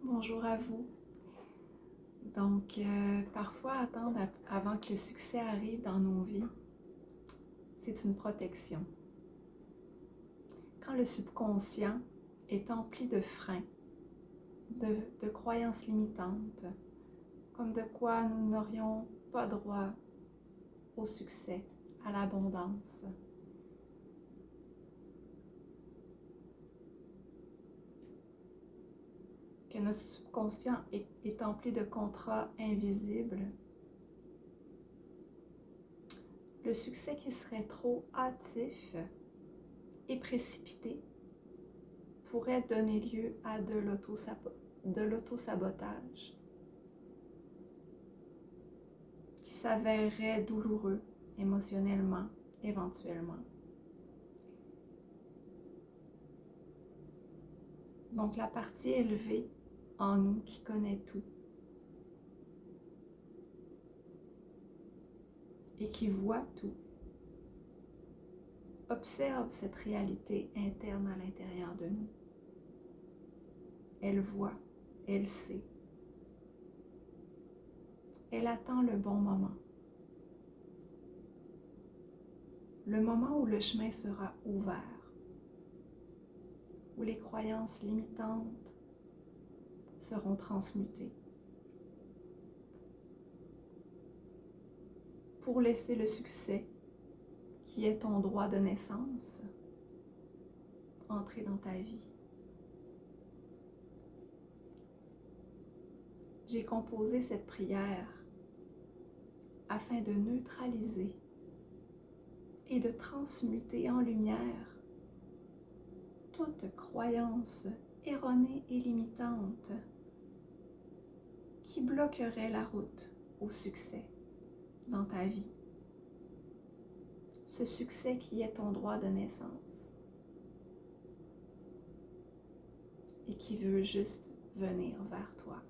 Bonjour à vous. Parfois attendre avant que le succès arrive dans nos vies, c'est une protection. Quand le subconscient est empli de freins, de croyances limitantes, comme de quoi nous n'aurions pas droit au succès, à l'abondance, que notre subconscient est empli de contrats invisibles, le succès qui serait trop hâtif et précipité pourrait donner lieu à de l'autosabotage qui s'avérerait douloureux émotionnellement, éventuellement. Donc la partie élevée en nous qui connaît tout et qui voit tout, observe cette réalité interne à l'intérieur de nous. Elle voit, elle sait. Elle attend le bon moment. Le moment où le chemin sera ouvert, où les croyances limitantes seront transmutées, pour laisser le succès, qui est ton droit de naissance, entrer dans ta vie. J'ai composé cette prière afin de neutraliser et de transmuter en lumière toute croyance erronée et limitante qui bloquerait la route au succès dans ta vie. Ce succès qui est ton droit de naissance et qui veut juste venir vers toi.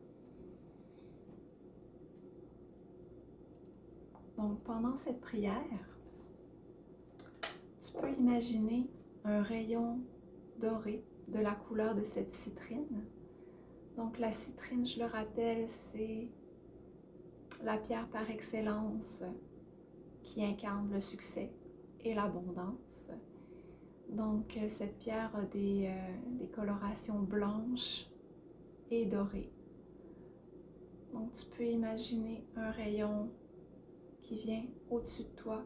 Donc pendant cette prière, tu peux imaginer un rayon doré de la couleur de cette citrine. Donc la citrine, je le rappelle, c'est la pierre par excellence qui incarne le succès et l'abondance. Donc cette pierre a des colorations blanches et dorées. Donc tu peux imaginer un rayon qui vient au-dessus de toi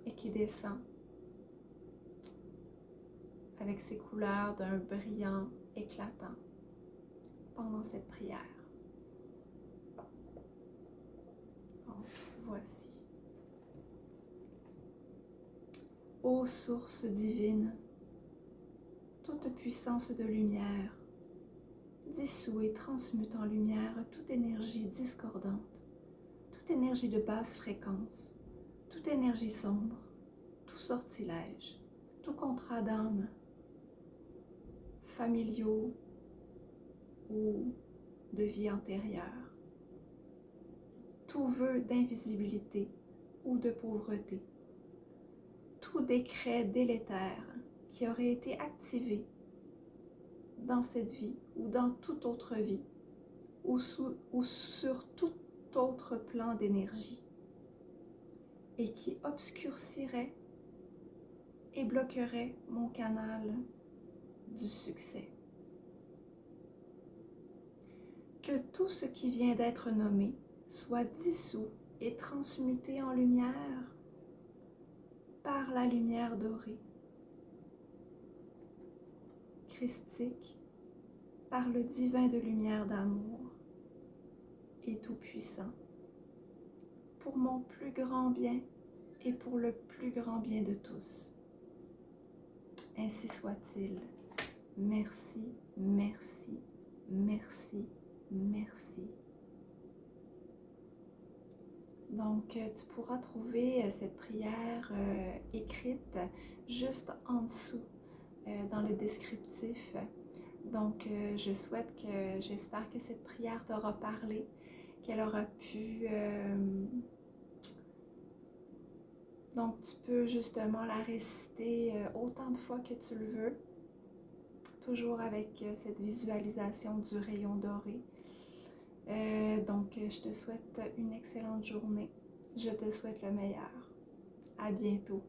et qui descend avec ses couleurs d'un brillant éclatant pendant cette prière. Donc, voici. Ô source divine, toute puissance de lumière, dissout et transmute en lumière toute énergie discordante, toute énergie de basse fréquence, toute énergie sombre, tout sortilège, tout contrat d'âme, familiaux ou de vie antérieure, tout vœu d'invisibilité ou de pauvreté, tout décret délétère qui aurait été activé dans cette vie ou dans toute autre vie ou sur tout autre plan d'énergie et qui obscurcirait et bloquerait mon canal du succès. Que tout ce qui vient d'être nommé soit dissous et transmuté en lumière par la lumière dorée, christique, par le divin de lumière d'amour et tout-puissant, pour mon plus grand bien et pour le plus grand bien de tous. Ainsi soit-il. Merci, merci, merci, merci. Donc, tu pourras trouver cette prière écrite juste en dessous dans le descriptif. Donc, j'espère que cette prière t'aura parlé, qu'elle aura pu... Donc, tu peux justement la réciter autant de fois que tu le veux. toujours avec cette visualisation du rayon doré. Donc, je te souhaite une excellente journée. Je te souhaite le meilleur. À bientôt.